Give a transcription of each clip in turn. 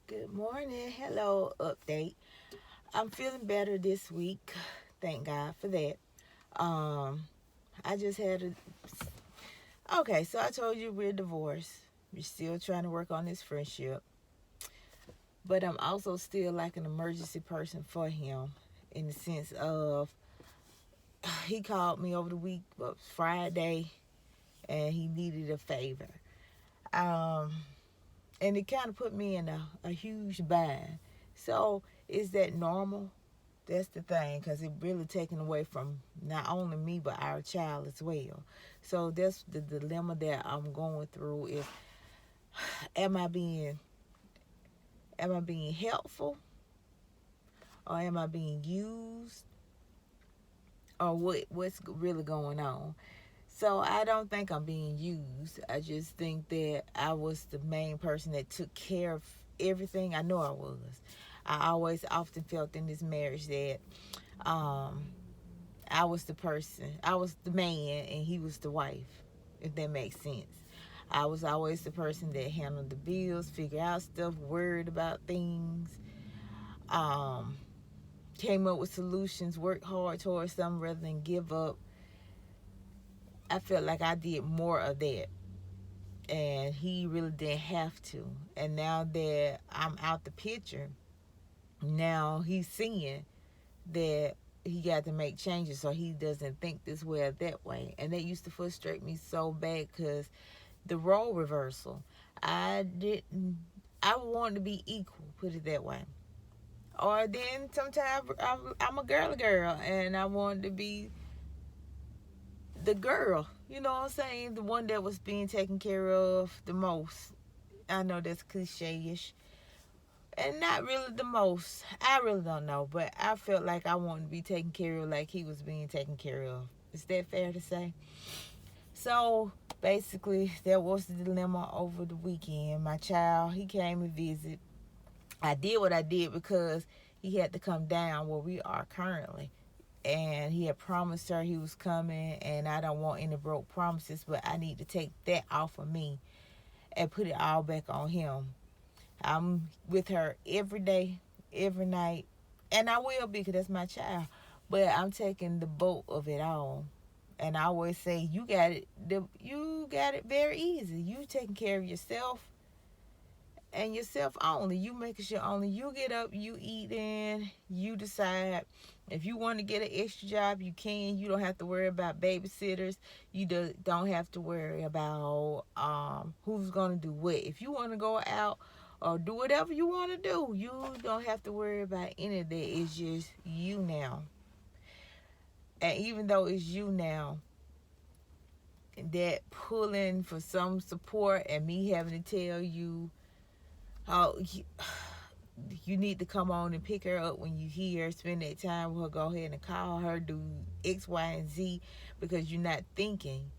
Good morning. Hello, update. I'm feeling better this week. Thank God for that. Um, I just had okay, so I told you we're divorced. We're still trying to work on this friendship, but I'm also still like an emergency person for him in the sense of he called me over the week, Friday, and he needed a favor. Um, and it kind of put me in a huge bind. So, is that normal? That's the thing, because it really taken away from not only me but our child as well. So that's the dilemma that I'm going through. Is am I being am I being helpful, or am I being used, or what's really going on? So I don't think I'm being used. I just think that I was the main person that took care of everything. I know I was. I always often felt in this marriage that um, I was the person. I was the man and he was the wife, if that makes sense. I was always the person that handled the bills, figure out stuff, worried about things, um, came up with solutions, worked hard towards something rather than give up. I felt like I did more of that. And he really didn't have to. And now that I'm out the picture, now he's seeing that he got to make changes so he doesn't think this way or that way. And that used to frustrate me so bad because the role reversal, I didn't, I wanted to be equal, put it that way. Or then sometimes I'm a girl and I wanted to be the girl, you know what I'm saying? The one that was being taken care of the most. I know that's cliche ish. And not really the most. I really don't know. But I felt like I wanted to be taken care of like he was being taken care of. Is that fair to say? So basically, that was the dilemma over the weekend. My child, he came and visit. I did what I did because he had to come down where we are currently. And he had promised her he was coming, and I don't want any broke promises, but I need to take that off of me and put it all back on him. I'm with her every day, every night, and I will be because that's my child. But I'm taking the boat of it all, and I always say you got it. You got it very easy. You taking care of yourself and yourself only. You making sure only you get up, you eat in, you decide. If you want to get an extra job, you can. You don't have to worry about babysitters. You don't have to worry about who's going to do what. If you want to go out or do whatever you want to do, you don't have to worry about any of that. It's just you now. And even though it's you now, that pulling for some support and me having to tell you, oh, you need to come on and pick her up when you hear, spend that time with her, go ahead and call her, do X, Y, and Z because you're not thinking.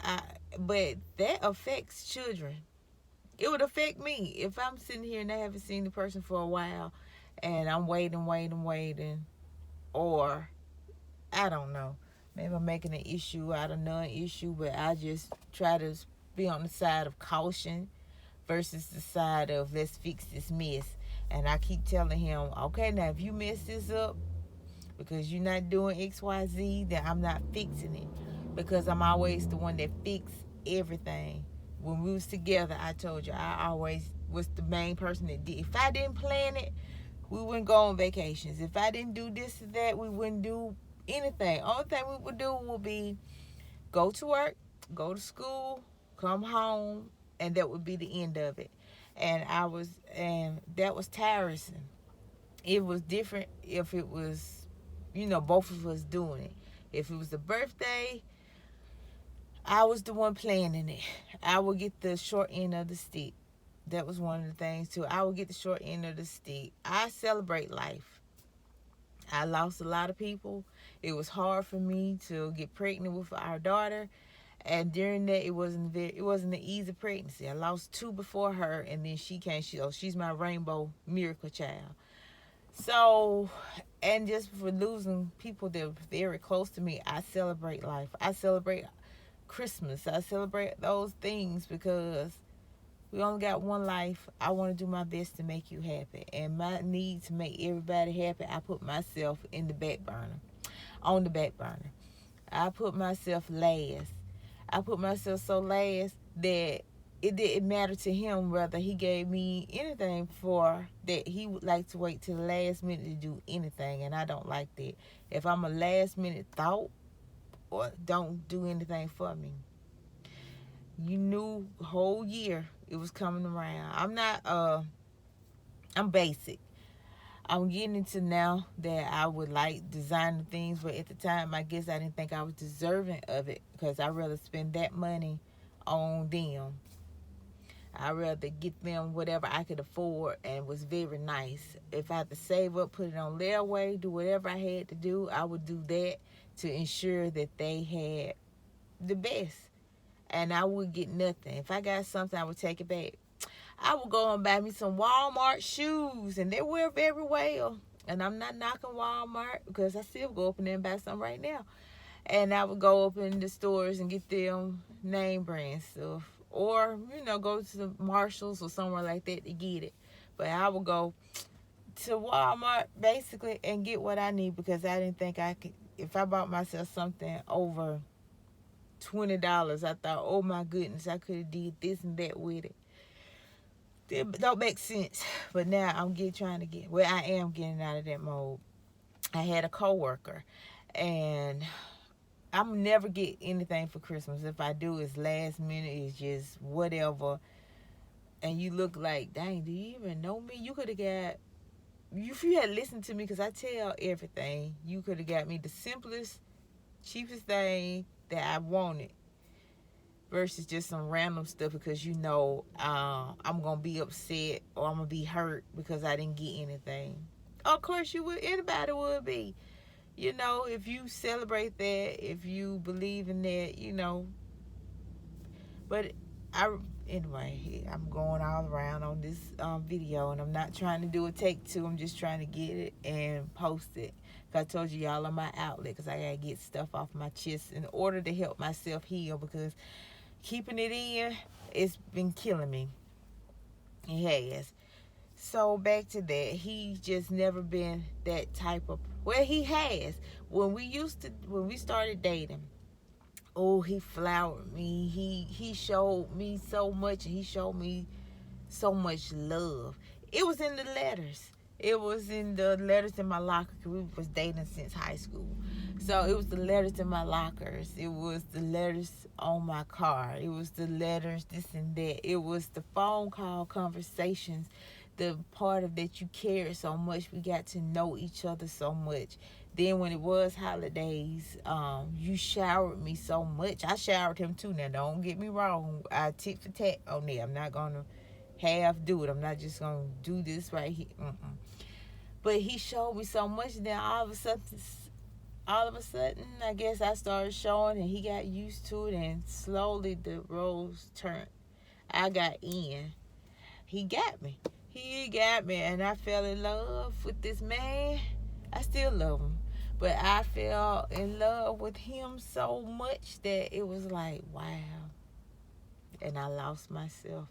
I, but that affects children. It would affect me if I'm sitting here and I haven't seen the person for a while and I'm waiting, or I don't know. Maybe I'm making an issue out of non-issue, but I just try to be on the side of caution versus the side of let's fix this mess. And I keep telling him, okay, now if you mess this up because you're not doing XYZ, then I'm not fixing it. Because I'm always the one that fix everything. When we was together, I told you I always was the main person that did. If I didn't plan it, we wouldn't go on vacations. If I didn't do this or that, we wouldn't do anything. Only thing we would do would be go to work, go to school, come home, and that would be the end of it. And that was tiresome. It was different if it was, both of us doing it. If it was a birthday, I was the one planning it. I would get the short end of the stick. That was one of the things too. I would get the short end of the stick. I celebrate life. I lost a lot of people. It was hard for me to get pregnant with our daughter, and during that, it wasn't an easy pregnancy. I lost two before her, and then she came. She's my rainbow miracle child. So, and just for losing people that are very close to me, I celebrate life. I celebrate Christmas. I celebrate those things because We only got one life. I want to do my best to make you happy. And my need to make everybody happy, I put myself in the back burner, on the back burner. I put myself last. I put myself so last that it didn't matter to him whether he gave me anything for that. He would like to wait till the last minute to do anything, and I don't like that. If I'm a last minute thought or don't do anything for me, you knew whole year it was coming around. I'm basic. I'm getting into now that I would like designer things, but at the time, I guess I didn't think I was deserving of it because I rather spend that money on them. I rather get them whatever I could afford and was very nice. If I had to save up, put it on their way, do whatever I had to do, I would do that to ensure that they had the best. And I would get nothing. If I got something, I would take it back. I would go and buy me some Walmart shoes, and they wear very well. And I'm not knocking Walmart because I still go up in there and buy some right now. And I would go up in the stores and get them name brand stuff. Or, go to the Marshalls or somewhere like that to get it. But I would go to Walmart basically and get what I need because I didn't think I could. If I bought myself something over $20, I thought, oh my goodness, I could have did this and that with it. It don't make sense. But now I am getting out of that mode. I had a coworker, and I'm never get anything for Christmas. If I do, it's last minute. It's just whatever. And you look like, dang, do you even know me? You could have got, if you had listened to me, because I tell everything, you could have got me the simplest, cheapest thing that I wanted versus just some random stuff because I'm going to be upset or I'm going to be hurt because I didn't get anything. Of course you would. Anybody would be. If you celebrate that, if you believe in that, But anyway, I'm going all around on this video, and I'm not trying to do a take two. I'm just trying to get it and post it. Cause I told you y'all are my outlet because I got to get stuff off my chest in order to help myself heal because keeping it in, it's been killing me. It has. So back to that, he's just never been that type of. Well, he has. When we started dating, oh, he flowered me. He showed me so much. He showed me so much love. It was in the letters. It was in the letters in my locker because we was dating since high school. So it was the letters in my lockers. It was the letters on my car. It was the letters, this and that. It was the phone call conversations. The part of that you cared so much. We got to know each other so much. Then when it was holidays, you showered me so much. I showered him too. Now don't get me wrong. I tit for tat on there. I'm not gonna half do it. I'm not just gonna do this right here. But he showed me so much. And then all of a sudden, I guess I started showing, and he got used to it. And slowly the roles turned. I got in. He got me. And I fell in love with this man. I still love him. But I fell in love with him so much that it was like, wow. And I lost myself.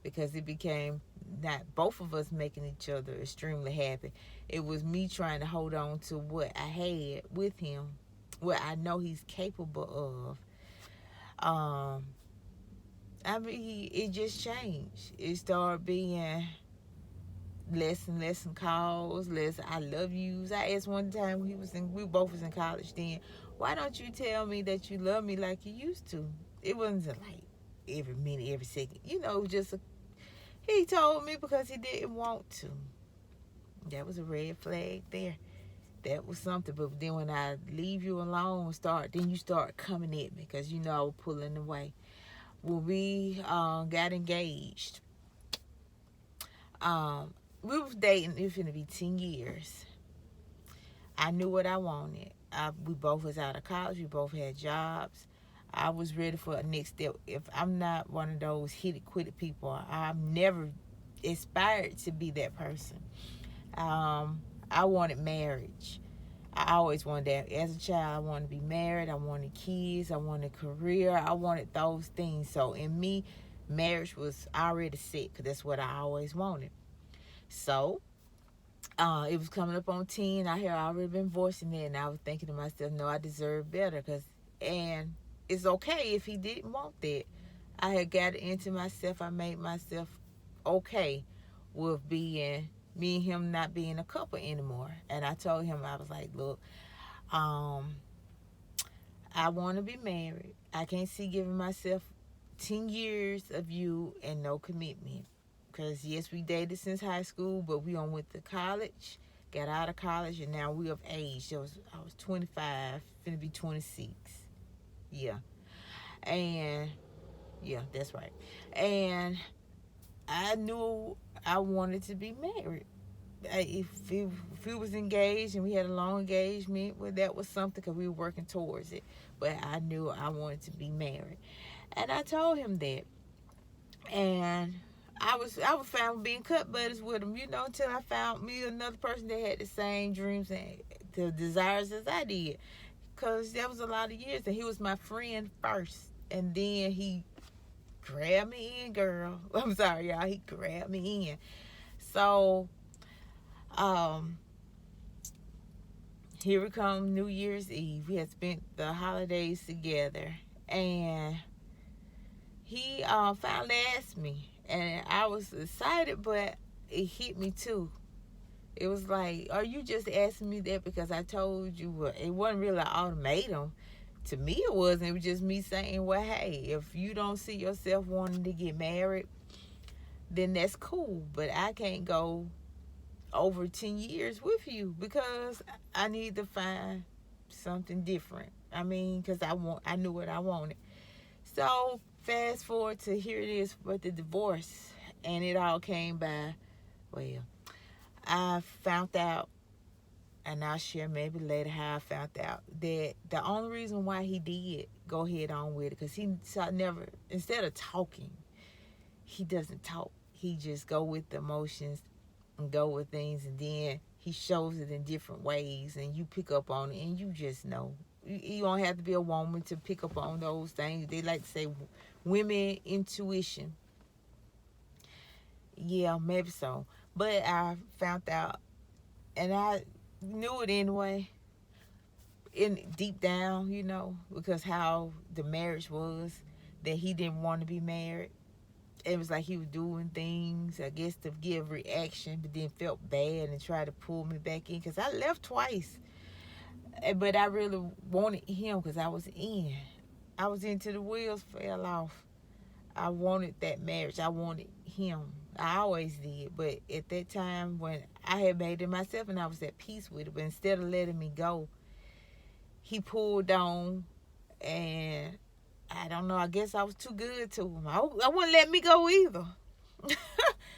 Because it became not both of us making each other extremely happy. It was me trying to hold on to what I had with him, what I know he's capable of. It just changed. It started being less and less calls, less I love yous. I asked one time we both was in college then, why don't you tell me that you love me like you used to? It wasn't like every minute, every second. He told me because he didn't want to. That was a red flag there. That was something. But then when I leave you alone then you start coming at me because I was pulling away. When we got engaged, we was dating. It was going to be 10 years. I knew what I wanted. We both was out of college. We both had jobs. I was ready for a next step. If I'm not one of those hit it, quit it people, I've never aspired to be that person. I wanted marriage. I always wanted that. As a child, I wanted to be married. I wanted kids. I wanted a career. I wanted those things. So in me, marriage was already set because that's what I always wanted. So it was coming up on 10. I had already been voicing it, and I was thinking to myself, no, I deserve better. And it's okay if he didn't want that. I had got it into myself. I made myself okay with being me and him not being a couple anymore. And I told him, I was like, look, um, I want to be married. I can't see giving myself 10 years of you and no commitment. Because, yes, we dated since high school, but we on went to college, got out of college, and now we of age. I was 25, finna be 26. Yeah. And, yeah, that's right. And I knew I wanted to be married. If we was engaged and we had a long engagement, well, that was something because we were working towards it. But I knew I wanted to be married, and I told him that. And I was fine with being cut buddies with him, until I found me another person that had the same dreams and the desires as I did. Cause that was a lot of years, and he was my friend first, and then he grabbed me in, girl. I'm sorry, y'all. He grabbed me in. So, um, here we come New Year's Eve. We had spent the holidays together, and he finally asked me, and I was excited, but it hit me too. It was like, are you just asking me that because I told you? It wasn't really an ultimatum. To me, it wasn't. It was just me saying, well, hey, if you don't see yourself wanting to get married, then that's cool. But I can't go over 10 years with you because I need to find something different. I mean, because I knew what I wanted. So fast forward to here it is with the divorce, and it all came by. Well, I found out, and I'll share maybe later how I found out that the only reason why he did go ahead on with it, because he never, instead of talking, he doesn't talk. He just go with the emotions and go with things, and then he shows it in different ways, and you pick up on it, and you just know. You don't have to be a woman to pick up on those things. They like to say women intuition. Yeah, maybe so. But I found out, and I knew it anyway, in deep down, because how the marriage was, that he didn't want to be married. It was like he was doing things, I guess, to give reaction, but then felt bad and tried to pull me back in, because I left twice. But I really wanted him because I was in. I was into the wheels fell off. I wanted that marriage. I wanted him. I always did. But at that time when I had made it myself and I was at peace with it, but instead of letting me go, he pulled on, and I don't know, I guess I was too good to him. I wouldn't let me go either.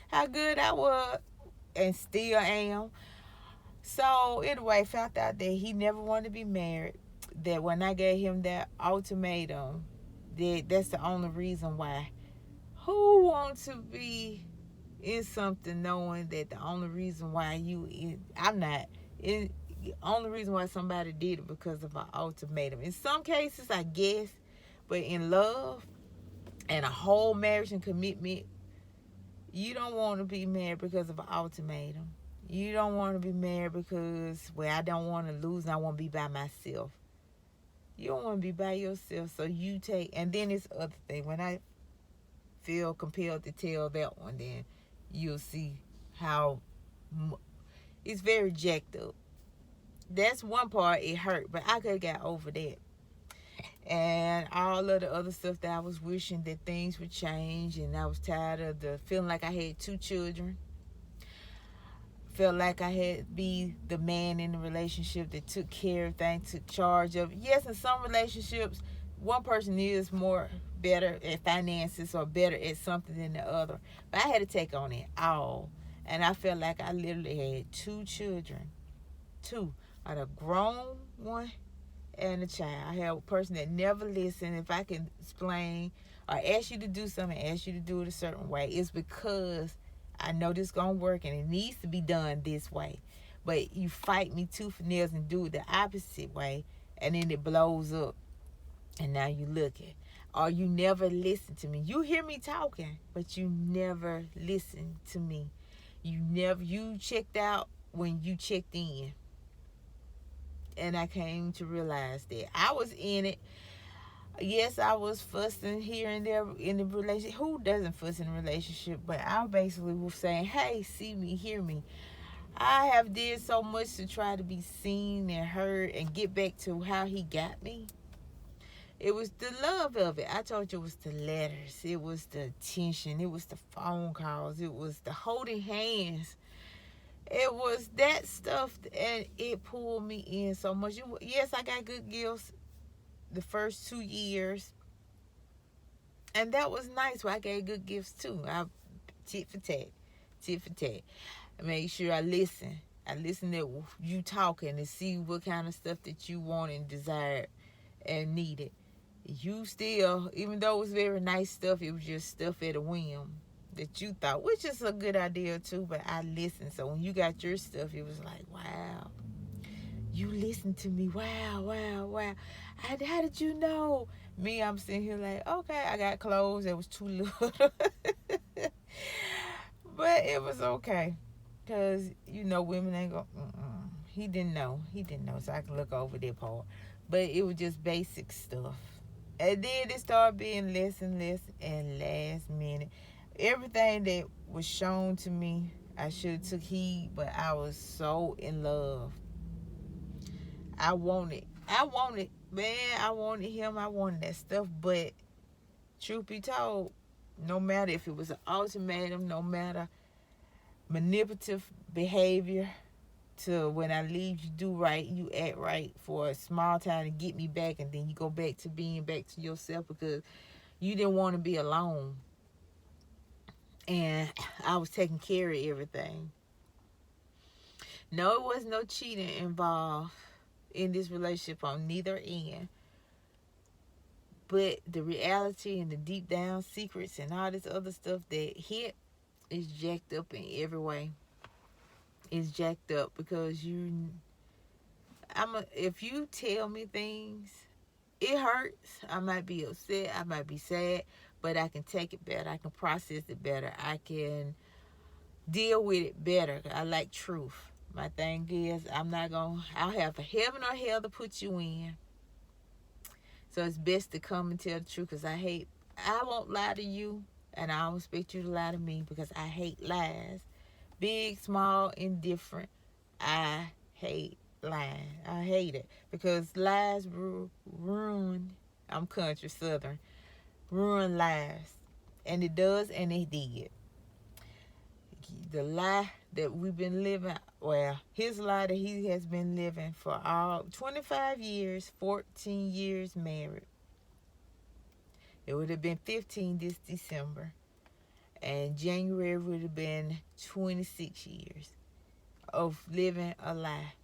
How good I was, and still am. So anyway, found out that he never wanted to be married. That when I gave him that ultimatum, that's the only reason why. Who wants to be in something knowing that the only reason why I'm not. The only reason why somebody did it because of an ultimatum. In some cases, I guess, but in love and a whole marriage and commitment, you don't want to be married because of an ultimatum. You don't want to be married because, well, I don't want to lose and I want to be by myself. You don't want to be by yourself, so you take, and then it's other thing. When I feel compelled to tell that one, then you'll see how it's very jacked up. That's one part, it hurt, but I could have got over that. And all of the other stuff that I was wishing that things would change, and I was tired of the feeling like I had 2 children. Felt like I had to be the man in the relationship that took care of things, took charge of. Yes, in some relationships, one person is more better at finances or better at something than the other. But I had to take on it all. And I felt like I literally had 2 children. 2. I had a grown one and a child. I had a person that never listened. If I can explain or ask you to do something, ask you to do it a certain way, it's because I know this is going to work and it needs to be done this way. but you fight me tooth and nails and do it the opposite way, and then it blows up, and now you looking. Or you never listen to me. You hear me talking, but you never listen to me. You checked out when you checked in. And I came to realize that I was in it. Yes, I was fussing here and there in the relationship. Who doesn't fuss in a relationship? But I basically was saying, hey, see me, hear me. I have did so much to try to be seen and heard and get back to how he got me. It was the love of it. I told you it was the letters. It was the attention. It was the phone calls. It was the holding hands. It was that stuff, and it pulled me in so much. Yes, I got good gifts the first 2 years, and that was nice. Well, I gave good gifts too. I tit for tat, tit for tat. I made sure I listen. I listened to you talking to see what kind of stuff that you want and desired and needed. You still, even though it was very nice stuff, it was just stuff at a whim that you thought, which is a good idea too, but I listened. So when you got your stuff, it was like, wow, you listened to me. Wow, wow, wow. How did you know? Me, I'm sitting here like, okay, I got clothes that was too little. But it was okay. Because, women ain't going, he didn't know. He didn't know, so I can look over that part. But it was just basic stuff. And then it started being less and less and last minute. Everything that was shown to me, I should have took heed, but I was so in love. I wanted, man, I wanted him. I wanted that stuff. But truth be told, no matter if it was an ultimatum, no matter manipulative behavior, to when I leave, you do right, you act right for a small time to get me back, and then you go back to being back to yourself because you didn't want to be alone. And I was taking care of everything. No, it was no cheating involved in this relationship on neither end. But the reality and the deep down secrets and all this other stuff that hit is jacked up in every way. It's jacked up because if you tell me things, it hurts. I might be upset. I might be sad, but I can take it better. I can process it better. I can deal with it better. I like truth. My thing is, I'll have a heaven or hell to put you in. So it's best to come and tell the truth because I won't lie to you, and I don't expect you to lie to me because I hate lies. Big, small, indifferent. I hate lying. I hate it because lies ruin. I'm country southern. Ruin lives, and it does, and it did. The lie that we've been living, well, his lie that he has been living for all 25 years, 14 years married. It would have been 15 this December, and January would have been 26 years of living a lie.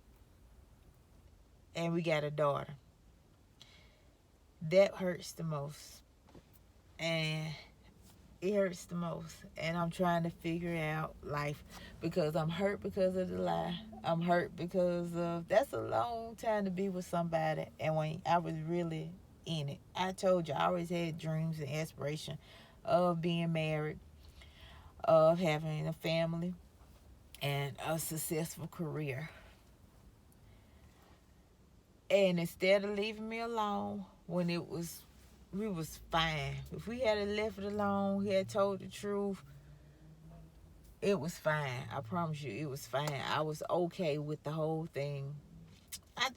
And we got a daughter. That hurts the most. And it hurts the most. And I'm trying to figure out life because I'm hurt because of the lie. I'm hurt because of, that's a long time to be with somebody. And when I was really in it, I told you I always had dreams and aspiration of being married, of having a family, and a successful career. And instead of leaving me alone when we was fine. If we had left it alone, he had told the truth, it was fine. I promise you, it was fine. I was okay with the whole thing.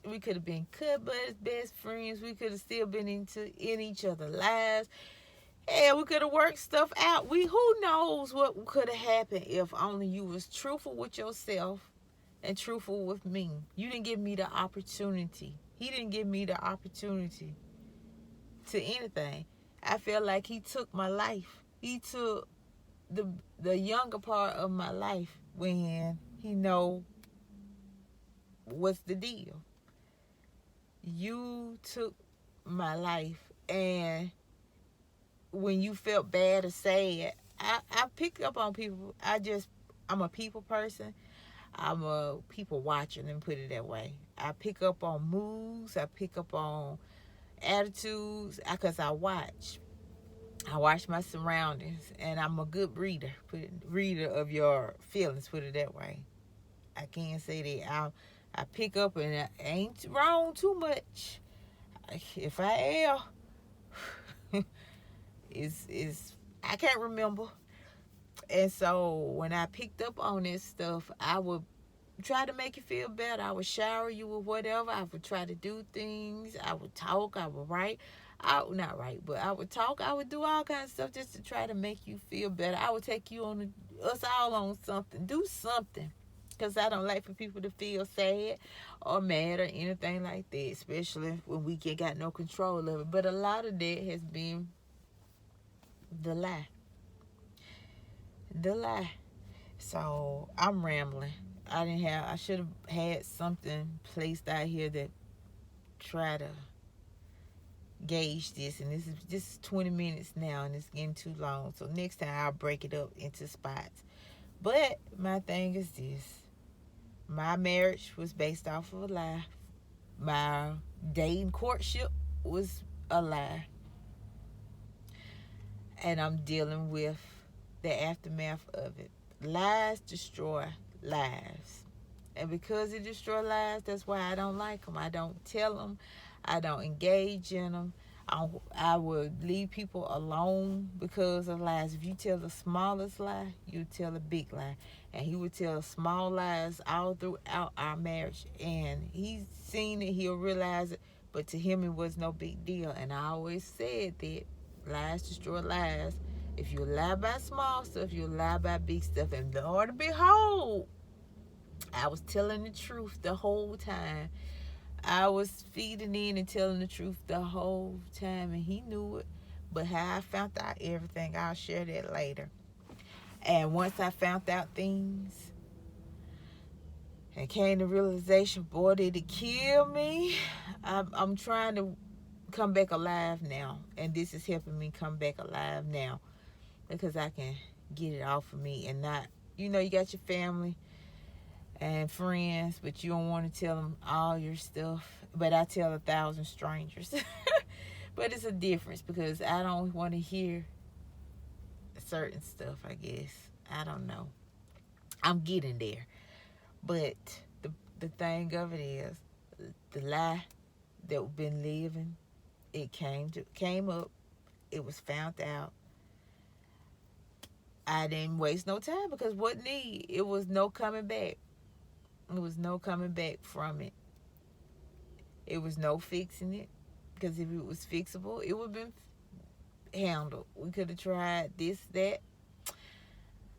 We could have been cut buds, best friends. We could have still been in each other's lives. Yeah, we could have worked stuff out. Who knows what could have happened if only you was truthful with yourself and truthful with me. You didn't give me the opportunity. He didn't give me the opportunity to anything. I feel like he took my life. He took the younger part of my life when he know what's the deal. You took my life, and when you felt bad or sad, I pick up on people. I'm a people person. I'm a people watcher, and put it that way. I pick up on moods. I pick up on attitudes because I watch. I watch my surroundings, and I'm a good reader. Reader of your feelings. Put it that way. I can't say that. I pick up, and I ain't wrong too much. If I am, is I can't remember. And so when I picked up on this stuff, I would try to make you feel better. I would shower you with whatever. I would try to do things. I would talk. I would write. I would not write, but I would talk. I would do all kinds of stuff just to try to make you feel better. I would take you on us all on something. Do something. Because I don't like for people to feel sad or mad or anything like that, especially when we got no control of it. But a lot of that has been the lie. The lie. So I'm rambling. I should have had something placed out here that try to gauge this, and this is just 20 minutes now, and it's getting too long. So next time I'll break it up into spots. But my thing is this: my marriage was based off of a lie. My dating courtship was a lie, and I'm dealing with the aftermath of it. Lies destroy lives. And because it destroys lives, that's why I don't like them. I don't tell them. I don't engage in them. I would leave people alone because of lies. If you tell the smallest lie, you tell a big lie. And he would tell small lies all throughout our marriage. And he's seen it, he'll realize it. But to him, it was no big deal. And I always said that lies destroy lies. If you lie about small stuff, you lie about big stuff. And Lord behold, I was telling the truth the whole time. I was feeding in and telling the truth the whole time, and he knew it. But how I found out everything, I'll share that later. And once I found out things and came to realization, boy, did it kill me. I'm trying to come back alive now, and this is helping me come back alive now because I can get it off of me and not, you got your family and friends, but you don't want to tell them all your stuff. But I tell 1,000 strangers. But it's a difference because I don't want to hear certain stuff, I guess. I don't know. I'm getting there. But the thing of it is, the lie that we've been living, it came up. It was found out. I didn't waste no time because what need? It was no coming back. There was no coming back from it. It was no fixing it. Because if it was fixable, it would have been handled. We could have tried this, that.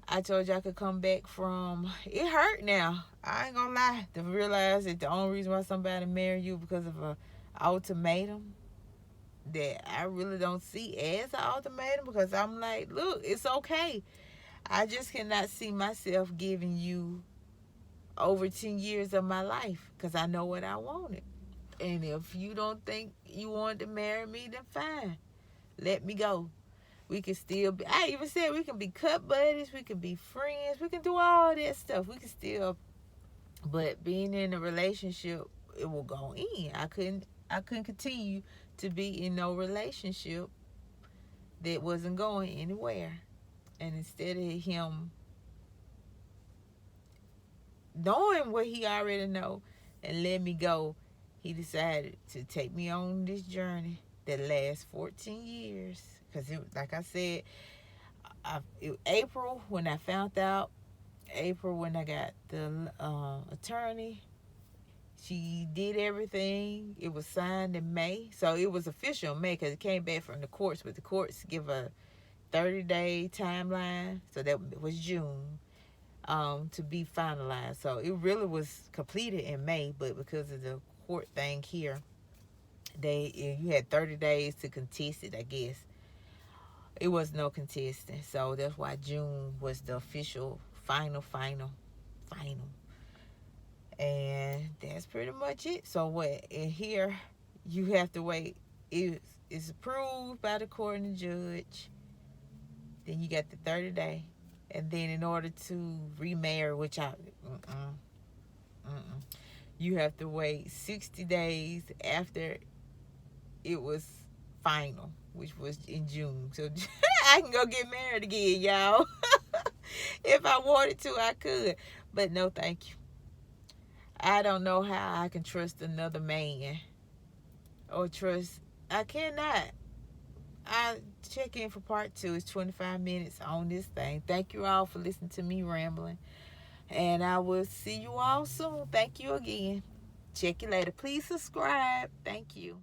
I told you I could come back from... It hurt now. I ain't gonna lie. To realize that the only reason why somebody marry you because of an ultimatum that I really don't see as an ultimatum, because I'm like, look, it's okay. I just cannot see myself giving you over 10 years of my life because I know what I wanted. And if you don't think you want to marry me, then fine. Let me go. We can still be, I even said we can be cut buddies, we can be friends, we can do all that stuff. We can still, but being in a relationship, it will go in. I couldn't continue to be in no relationship that wasn't going anywhere. And instead of him knowing what he already know and let me go, he decided to take me on this journey that lasts 14 years. Because it, like I said, April when I found out, April when I got the attorney, she did everything. It was signed in May. So it was official in May because it came back from the courts. But the courts give a 30-day timeline. So that was June. To be finalized. So it really was completed in May, but because of the court thing here, you had 30 days to contest it, I guess. It was no contesting. So that's why June was the official final. And that's pretty much it. So what? In here, you have to wait. It's approved by the court and the judge. Then you got the 30 day. And then in order to remarry, which you have to wait 60 days after it was final, which was in June. So I can go get married again, y'all. If I wanted to, I could. But no, thank you. I don't know how I can trust another man or trust. I cannot. I check in for part two. It's 25 minutes on this thing. Thank you all for listening to me rambling. And I will see you all soon. Thank you again. Check you later. Please subscribe. Thank you.